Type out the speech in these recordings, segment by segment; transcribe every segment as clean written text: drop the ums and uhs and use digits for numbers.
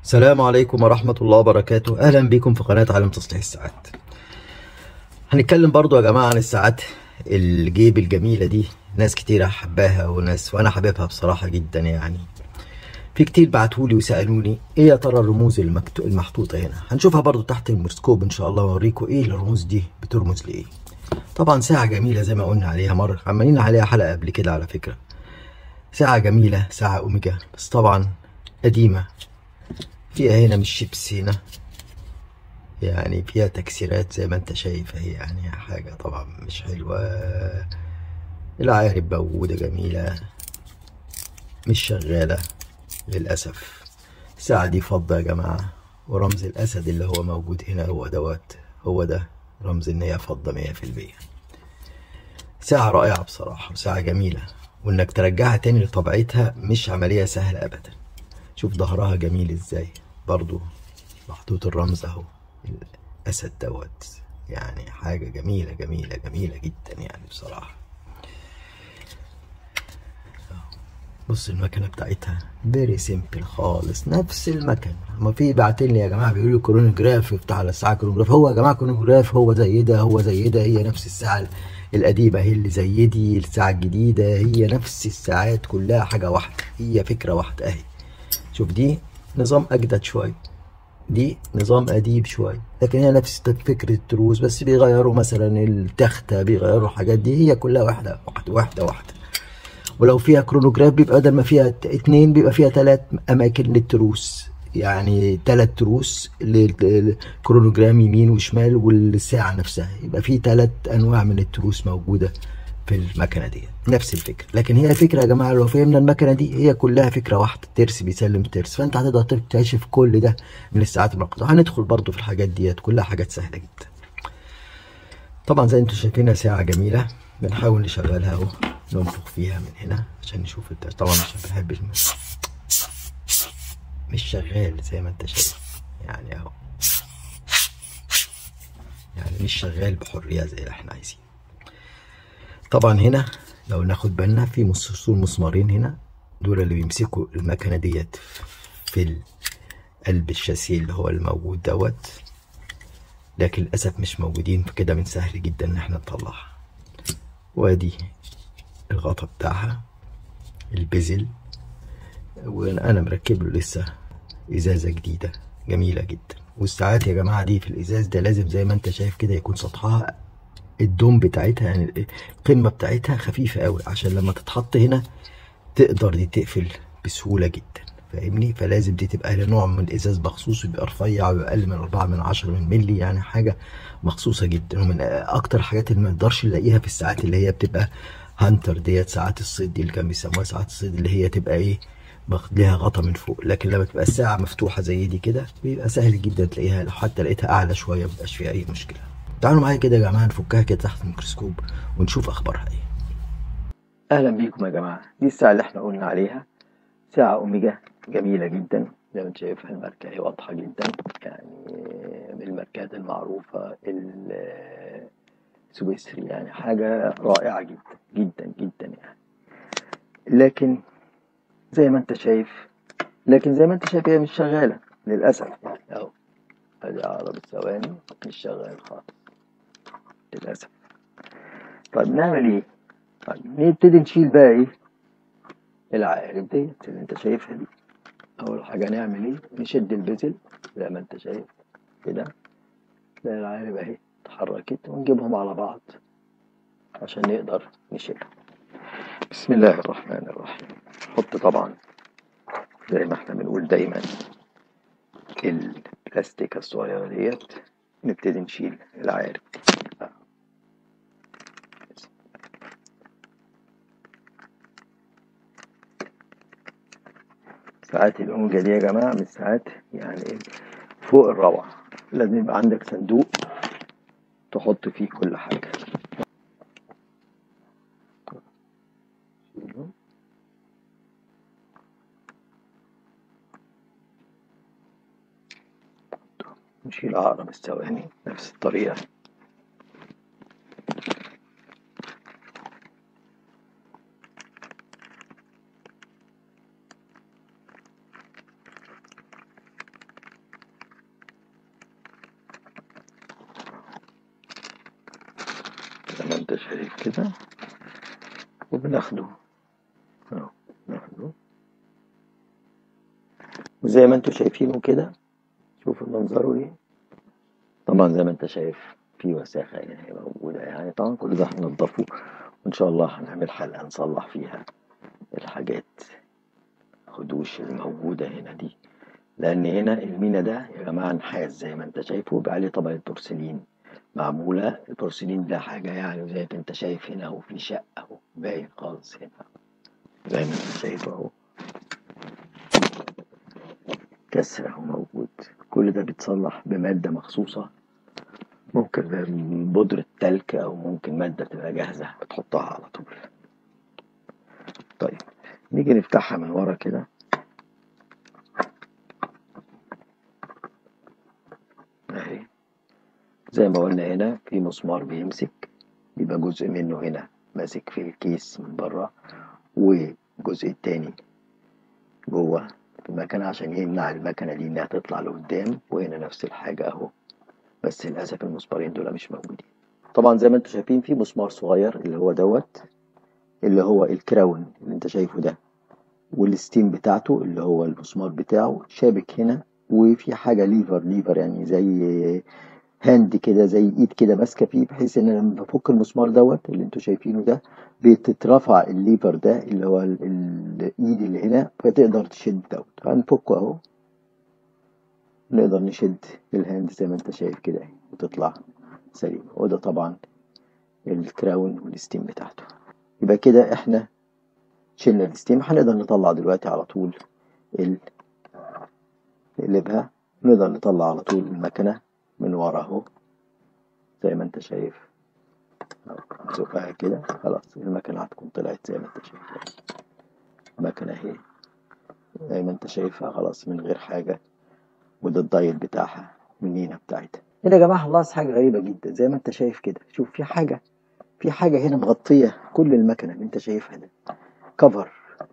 السلام عليكم ورحمة الله وبركاته. أهلا بكم في قناة عالم تصليح الساعات. هنتكلم برضو يا جماعة عن الساعات الجيب الجميلة دي. ناس كتير حباها وأنا حاببها بصراحة جدا يعني. في كتير بعتولي وسألوني إيه يا ترى الرموز المحطوطة هنا. هنشوفها برضو تحت الميكروسكوب إن شاء الله وأوريكم إيه الرموز دي بترمز لإيه. طبعا ساعة جميلة زي ما قلنا عليها مرة، عمالين عليها حلقة قبل كده على فكرة. ساعة جميلة، ساعة أوميجا، بس طبعا قديمة. فيها هنا مش شيبس هنا، يعني فيها تكسيرات زي ما انت شايف اهي، يعني حاجة طبعا مش حلوة. العارب موجودة جميلة، مش شغالة للأسف. الساعة دي فضة يا جماعة، ورمز الأسد اللي هو موجود هنا هو ده رمز إن هي فضة 100%. ساعة رائعة بصراحة وساعة جميلة، وإنك ترجعها تاني لطبيعتها مش عملية سهلة أبدا. شوف ظهرها جميل إزاي، برضو محطوط الرمز أهو، الأسد يعني حاجة جميلة جميلة جميلة جدا يعني بصراحة. بص المكنة بتاعتها فيري سيمبل خالص، نفس المكنة. هما في بعتين لي يا جماعة بيقولوا كرونوجراف بتاع الساعة كرونوجراف. هو يا جماعة كرونوجراف، هو زي ده هو زي ده، هي نفس الساعة القديمة هي اللي زي دي، الساعة الجديدة هي نفس الساعات كلها حاجة واحدة، هي فكرة واحدة اهي. شوف دي نظام أجدد شوية، دي نظام قديم شوية، لكن هي نفس فكرة التروس، بس بيغيروا مثلا التختة، بيغيروا الحاجات دي، هي كلها واحدة واحدة واحدة واحدة. ولو فيها كرونوجراف بيبقى بدل ما فيها اتنين بيبقى فيها 3 أماكن للتروس، يعني 3 تروس للكرونوجرام يمين وشمال، والساعة نفسها يبقى في 3 أنواع من التروس موجودة في المكنة دي. نفس الفكرة، لكن هي فكرة يا جماعة لو فهمنا المكنة دي هي كلها فكرة واحدة، ترس بيسلم ترس، فانت هتقدر تعيش في كل ده من الساعات المؤقتة. هندخل برضو في الحاجات ديت كلها حاجات سهلة جدا. طبعا زي انتم شايفينها ساعة جميلة، بنحاول نشغلها اهو، ننفخ فيها من هنا عشان نشوف طبعا مش بحب مش شغال زي ما انت شايف يعني اهو، يعني مش شغال بحرية زي اللي احنا عايزين. طبعا هنا لو ناخد بالنا في مسمارين هنا، دول اللي بيمسكوا المكنة ديت في قلب الشاسيه اللي هو الموجود لكن للأسف مش موجودين، فكده من سهل جدا ان احنا نطلعها. وادي الغطا بتاعها، البزل، وانا مركب له لسه ازازة جديدة جميلة جدا. والساعات يا جماعة دي في الازاز ده لازم زي ما انت شايف كده يكون سطحها الدوم بتاعتها، يعني القمة بتاعتها خفيفة قوي، عشان لما تتحط هنا تقدر دي تقفل بسهولة جدا، فاهمني؟ فلازم دي تبقى نوع من الازاز مخصوص، يبقى رفيع ويبقى اقل من 4/10 من ملي، يعني حاجة مخصوصة جدا. ومن اكتر الحاجات اللي ما نقدرش نلاقيها في الساعات اللي هي بتبقى هانتر ديت، ساعات الصيد دي اللي كان بيسموها ساعات الصيد، اللي هي تبقى ايه، ليها غطا من فوق. لكن لما تبقى الساعة مفتوحة زي دي كده بيبقى سهل جدا تلاقيها، لو حتى لقيتها اعلى شوية مبقاش فيها اي مشكلة. تعالوا معايا كده يا جماعة نفكها كده تحت الميكروسكوب ونشوف اخبارها ايه. اهلا بيكم يا جماعة. دي الساعة اللي احنا قلنا عليها، ساعة أوميجا جميلة جدا زي ما انت شايفها، الماركة هي واضحة جدا، يعني من الماركات المعروفة السويسري، يعني حاجة رائعة جدا جدا جدا يعني. لكن زي ما انت شايف هي مش شغالة للأسف يعني اهو، ادي أقرب الثواني مش شغال خالص للأسف. طيب نعمل ايه؟ طيب نبتدي نشيل بقى ايه العقارب ديت اللي انت شايفها دي. أول حاجة نعمل ايه؟ نشد البزل زي ما انت شايف كده، تلاقي العقارب اهي اتحركت، ونجيبهم على بعض عشان نقدر نشيلهم. بسم الله الرحمن الرحيم. نحط طبعا زي ما احنا بنقول دايما البلاستيكة الصغيرة ديت، نبتدي نشيل العقارب. ساعات الأوميجا دي يا جماعة من الساعات يعني فوق الروعة، لازم يبقى عندك صندوق تحط فيه كل حاجة. نشيل أقرب الثواني نفس الطريقة. انت شايف كده، وبناخده اهو، ناخده وزي ما انتوا شايفينه كده. شوفوا منظره ايه. طبعا زي ما انت شايف في وساخة يعني موجودة، يعني طبعا كل ده هننضفه، وان شاء الله هنعمل حلقة نصلح فيها الحاجات الخدوش الموجودة هنا دي. لان هنا المينا ده يا جماعة نحاس زي ما انت شايفه، وبقى عليه طبقة بورسلين معمولة. البورسلين ده حاجة يعني زي ما انت شايف هنا اهو، في شقة اهو باين خالص هنا زي ما انت شايف اهو، كسر اهو موجود. كل ده بيتصلح بمادة مخصوصة، ممكن بودرة تلك أو ممكن مادة تبقى جاهزة بتحطها على طول. طيب نيجي نفتحها من ورا كده اهي. زي ما قلنا هنا في مسمار بيمسك، يبقى جزء منه هنا ماسك في الكيس من بره، والجزء التاني جوه في المكنة عشان يمنع المكنة دي انها تطلع لقدام. وهنا نفس الحاجة اهو، بس للأسف المسمارين دول مش موجودين. طبعا زي ما انتوا شايفين في مسمار صغير اللي هو دوت، اللي هو الكراون اللي انت شايفه ده، والستيم بتاعته اللي هو المسمار بتاعه شابك هنا. وفي حاجة ليفر يعني زي هاند كده، زي ايد كده ماسكة فيه، بحيث ان لما بفك المسمار دوت اللي انتوا شايفينه ده بتترفع الليفر ده اللي هو الايد اللي هنا، فتقدر تشد دوت. هنفكه اهو، نقدر نشد الهاند زي ما انت شايف كده وتطلع سليمة. وده طبعا الكراون والستيم بتاعته. يبقى كده احنا شلنا الستيم. هنقدر نطلع دلوقتي على طول نقلبها، نقدر نطلع على طول المكنة من ورا اهو زي ما انت شايف. نزقها كده خلاص المكنة هتكون طلعت زي ما انت شايف. المكنة اهي زي ما انت شايفها خلاص من غير حاجة. وده الدايل بتاعها المينا بتاعتها. هنا يا جماعة هنلاحظ حاجة غريبة جدا زي ما انت شايف كده. شوف في حاجة هنا مغطية كل المكنة اللي انت شايفها ده، كفر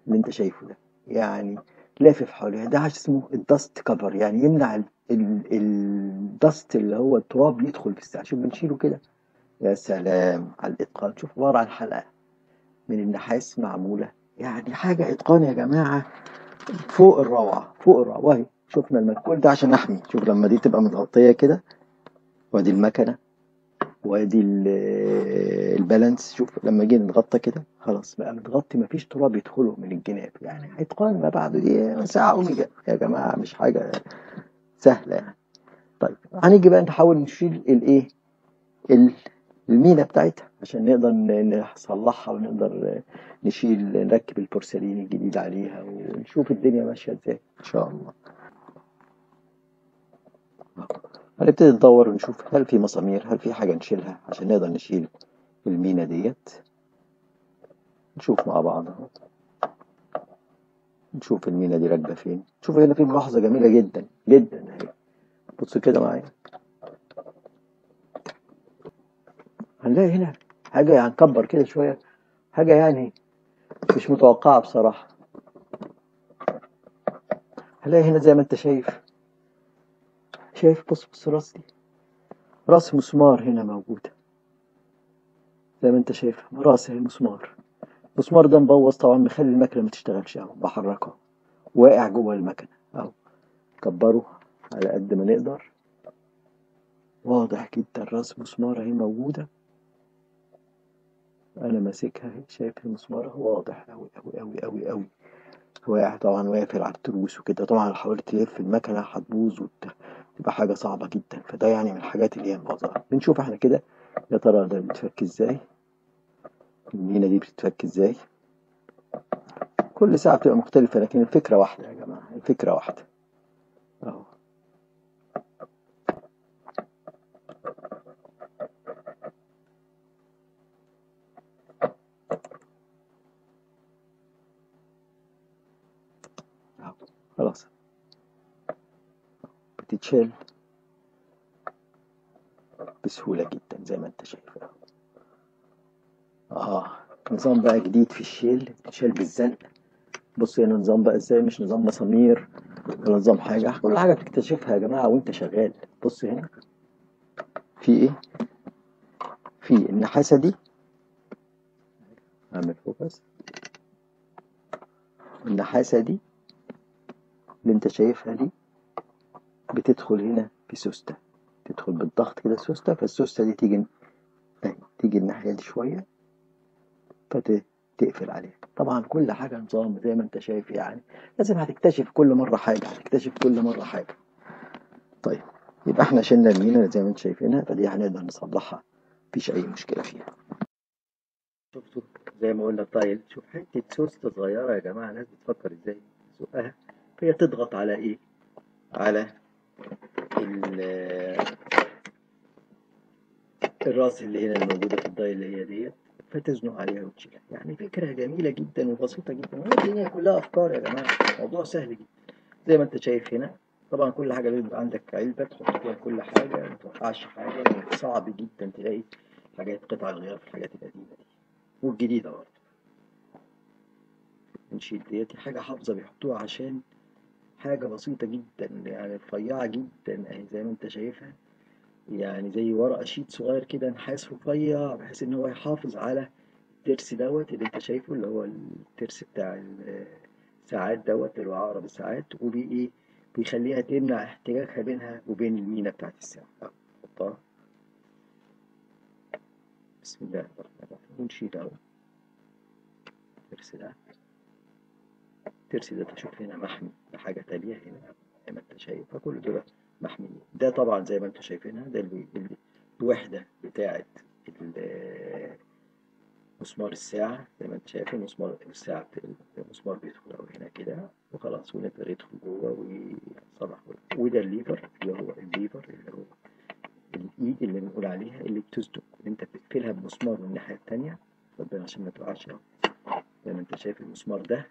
اللي انت شايفه ده، يعني لافف حواليها. ده اسمه الدست كفر، يعني يمنع الدست اللي هو التراب يدخل في الساعة. شوف بنشيله كده. يا سلام على الاتقان. شوف عبارة عن حلقة من النحاس معمولة، يعني حاجة اتقان يا جماعة فوق الروعة فوق الروعة. وهي شفنا كل ده عشان احمي. شوف لما دي تبقى متغطية كده، وادي المكنة وادي البالانس. شوف لما جينا نغطى كده خلاص بقى متغطي، مفيش تراب يدخله من الجناب. يعني اتقان ما بعد. دي ساعة اوميجا يا جماعة، مش حاجة سهلة يعني. طيب هنيجي بقى نحاول نشيل الايه المينا بتاعتها عشان نقدر نصلحها، ونقدر نركب البورسلين الجديد عليها، ونشوف الدنيا ماشية ازاي ان شاء الله. هنبتدي ندور ونشوف هل في مسامير، هل في حاجة نشيلها عشان نقدر نشيل المينا ديت. نشوف مع بعض اهو، نشوف المينا دي راكبة فين. شوف هنا في ملاحظة جميلة جدا جدا اهي. بصوا كده معايا، هنلاقي هنا حاجة هنكبر كده شوية، حاجة يعني مش متوقعة بصراحة. هنلاقي هنا زي ما انت شايف بص راس دي، راس مسمار هنا موجودة زي ما انت شايف. راس المسمار، المسمار ده مبوظ طبعا، مخلي المكنة ما تشتغلش اهو. بحركه واقع جوه المكنة اهو. كبره على قد ما نقدر. واضح جدا راس مسمار اهي موجودة، انا ماسكها اهي. شايف المسمار واضح اوي اوي اوي اوي اوي. واقع طبعا، واقفل على التروس وكده. طبعا لو حاولت تلف المكنة هتبوظ وتبقى حاجة صعبة جدا. فده يعني من الحاجات اللي هي مبوظة. بنشوف احنا كده يا ترى ده بيتفك ازاي، المينا دي بتتفك ازاي. كل ساعة بتبقى مختلفة، لكن الفكرة واحدة يا جماعة، الفكرة واحدة اهو. خلاص بتتشال بسهولة جدا زي ما انت شايف اهو. نظام بقى جديد في الشيل، بتتشال بالزنق. بص هنا نظام بقى ازاي، مش نظام مسامير ولا نظام حاجة. كل حاجة بتكتشفها يا جماعة وانت شغال. بص هنا في ايه، في النحاسة دي اعمل فوكس. النحاسة دي اللي انت شايفها دي بتدخل هنا في سوستة، تدخل بالضغط كده سوستة، فالسوستة دي تيجي اهي، تيجي الناحية دي شوية فتقفل عليها. طبعا كل حاجة نظام زي ما انت شايف، يعني لازم هتكتشف كل مرة حاجة، هتكتشف كل مرة حاجة. طيب يبقى احنا شلنا المينا زي ما انت شايفينها، فدي هنقدر نصلحها، مفيش أي مشكلة فيها. شفتوا زي ما قلنا التايل، شوف حتة سوستة صغيرة يا جماعة، الناس بتفكر ازاي تزقها، فهي تضغط على ايه؟ على الراس اللي هنا الموجودة في الدايل اللي هي ديت، فتزنق عليها وتشيلها. يعني فكرة جميلة جدا وبسيطة جدا، الدنيا كلها أفكار يا جماعة، موضوع سهل جدا زي ما أنت شايف هنا. طبعا كل حاجة لازم يبقى عندك علبة تحط فيها كل حاجة، ما توقعش حاجة. صعب جدا تلاقي حاجات قطع الغيار في الحاجات القديمة دي والجديدة برضه. الشيت ديت حاجة حافظة بيحطوها عشان حاجة بسيطة جدا، يعني رفيعة جدا اهي زي ما انت شايفها، يعني زي ورقة شيت صغير كده نحاس رفيع، بحيث ان هو يحافظ على الترس دوت اللي انت شايفه، اللي هو الترس بتاع الساعات دوت، اللي هو عقرب الساعات، وبي بيخليها تمنع احتكاكها بينها وبين المينا بتاعت الساعة. حطها. بسم الله الرحمن الرحيم، ونشيل اهو الترس ده. الترس ده تشوف هنا محمي بحاجة تانية هنا زي ما انت شايف، فكل دول محميين. ده طبعا زي ما انتم شايفينها، ده الوحدة بتاعة مسمار الساعة. زي ما انت شايف مسمار الساعة، المسمار بيدخل أو هنا كده وخلاص، ونقدر يدخل جوه ويصلح. وده الليفر اللي هو الإيد اللي بنقول عليها اللي بتصدق، اللي انت بتقفلها بمسمار من الناحية التانية. اتفضل عشان ما تقعش اهو. زي ما انت شايف المسمار ده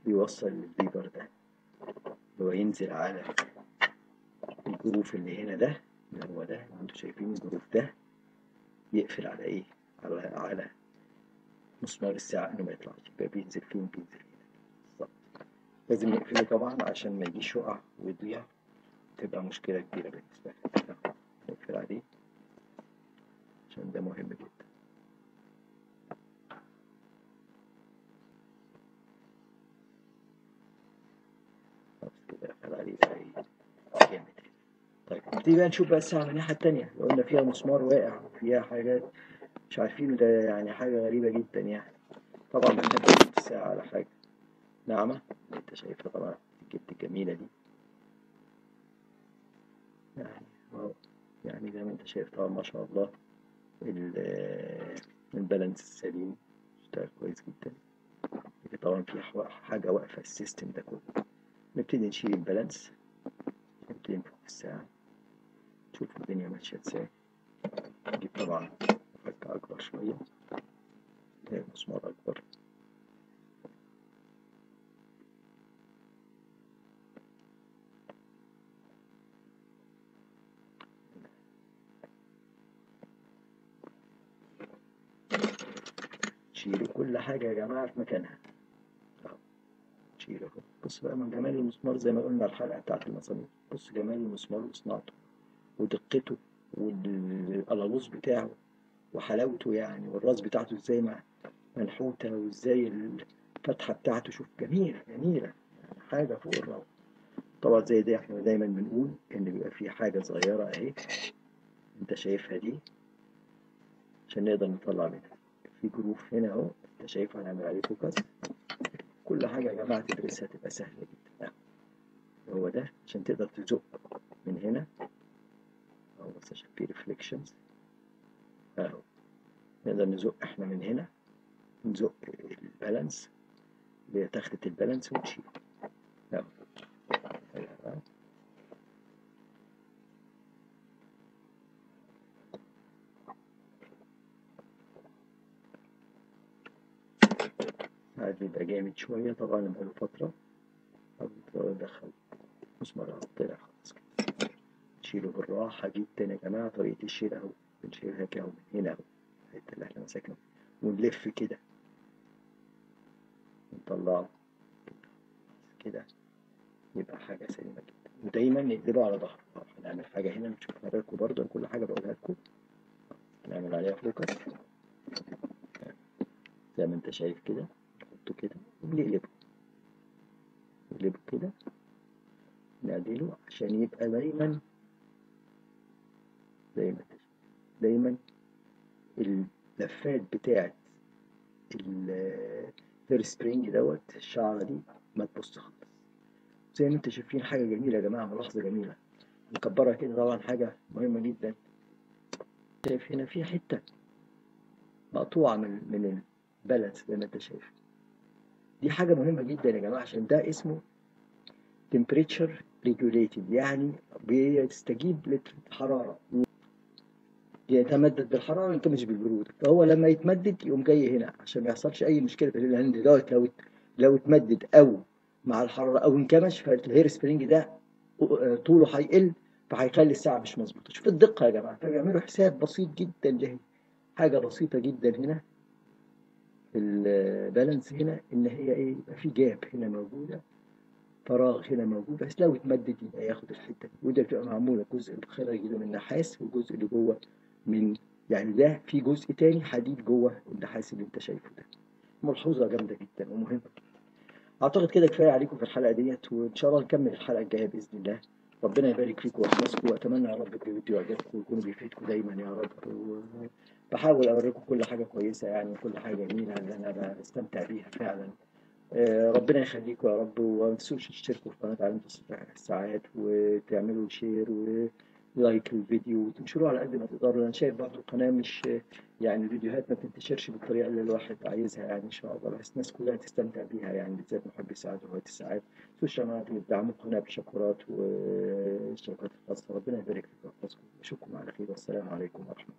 بيوصل للليفر ده، اللي هو ينزل على الجروف اللي هنا ده، اللي هو ده اللي انتوا شايفين الجروف ده، يقفل على ايه؟ على مسمار الساعة انه ما يطلعش، يبقى بينزل فين؟ بينزل هنا بالظبط. لازم نقفله طبعا عشان ما يجيش يقع ويضيع، تبقى مشكلة كبيرة بالنسبة لنا. نقفل عليه عشان ده مهم جدا. خلاص كده قفل عليه بقى ايه جامد. طيب نبتدي بقى نشوف بقى الساعة من الناحية التانية. لو قلنا فيها مسمار واقع وفيها حاجات مش عارفين، ده يعني حاجة غريبة جدا يعني. طبعا بنحب نحط الساعة على حاجة ناعمة اللي انت شايفها طبعا، الجبت الجميلة دي يعني اهو. يعني زي ما انت شايف طبعا ما شاء الله البالانس السليم اشتغل كويس جدا. طبعا في حاجة واقفة السيستم ده كله. نبتدي نشيل البالانس، نبتدي نفك الساعة، نشوف الدنيا ماشية ازاي. نجيب طبعا فكة أكبر شوية، مسمار أكبر. شيلوا كل حاجة يا جماعة في مكانها. شيله. بص بقى من جمال المسمار زي ما قلنا الحلقة بتاعت المسامير، بص جمال المسمار وصناعته ودقته والقلاووز بتاعه وحلاوته يعني، والراس بتاعته ازاي منحوتة، وازاي الفتحة بتاعته، شوف جميلة جميلة يعني، حاجة فوق الروعة. طبعا زي ده احنا دايما بنقول ان بيبقى في حاجة صغيرة اهي انت شايفها دي عشان نقدر نطلع منها. في جروف هنا اهو انت شايفه، هنعمل عليه فوكس. كل حاجة يا جماعة تدرسها تبقى سهلة جدا. هو ده عشان تقدر تزق من هنا اهو، بس عشان في ريفليكشنز اهو، نقدر نزق احنا من هنا، نزق البالانس اللي هي تخته البالانس ونشيل اهو. ساعات بيبقى جامد شوية طبعا بقاله فترة، أو دخل مسمار أهو طلع خلاص كده. نشيله بالراحة جدا يا جماعة. طريقة الشيل أهو، بنشيلها كده من هنا أهو، الحتة اللي احنا مسكنا، ونلف كده ونطلعه كده، يبقى حاجة سليمة جدا. ودايما نقلبه على ظهره. هنعمل حاجة هنا نشوفها لكم برضه، كل حاجة بقولها لكم هنعمل عليها فوكس زي ما انت شايف كده، نحطه كده وبنقلبه، نقلبه كده، نعدله عشان يبقى دايما زي ما انت شايف، دايما اللفات بتاعت الهير سبرينج دوت الشعرة دي ما تبص خالص. زي ما انتم شايفين حاجة جميلة يا جماعة، ملاحظة جميلة. نكبرها كده طبعا حاجة مهمة جدا. شايف هنا في حتة مقطوعة من البالانس زي ما انت شايف. دي حاجة مهمة جدا يا جماعة عشان ده اسمه temperature regulated، يعني بيستجيب للحرارة، يتمدد بالحرارة انت مش بالبرودة. فهو لما يتمدد يقوم جاي هنا عشان ما يحصلش أي مشكلة في الهند دوت. لو اتمدد أو مع الحرارة أو انكمش، فالهير سبرينج ده طوله هيقل، فهيخلي الساعة مش مظبوطة. شوف الدقة يا جماعة، فبيعملوا حساب بسيط جدا له، حاجة بسيطة جدا هنا في البالانس هنا، إن هي إيه، يبقى في جاب هنا موجودة، فراغ هنا موجود، بس لو اتمدد يبقى ياخد الحتة دي. وده بتبقى معمولة الجزء الخارجي ده من نحاس، والجزء اللي جوه من، يعني ده في جزء تاني حديد جوه النحاس اللي انت شايفه ده. ملحوظة جامدة جدا ومهمة. اعتقد كده كفاية عليكم في الحلقة ديت، وان شاء الله نكمل الحلقة الجاية بإذن الله. ربنا يبارك فيكم ويحفظكم، واتمنى يا رب الفيديو يعجبكم ويكونوا بيفيدكم دايما يا رب. بحاول اوريكم كل حاجة كويسة يعني، كل حاجة جميلة اللي انا بستمتع بيها فعلا. ربنا يخليكم يا رب. وما تنسوش تشتركوا في قناة علامة الساعات، وتعملوا شير ولايك للفيديو، وتنشروه على قد ما تقدروا. أنا شايف برضه القناة مش يعني الفيديوهات ما بتنتشرش بالطريقة اللي الواحد عايزها يعني، إن شاء الله بحيث الناس كلها تستمتع بيها يعني، بالذات محبي الساعات وهواة الساعات. متنسوش يا تدعموا القناة بشكرات والاشتراكات الخاصة. ربنا يبارك فيكم ويحفظكم، أشوفكم على خير، والسلام عليكم ورحمة الله.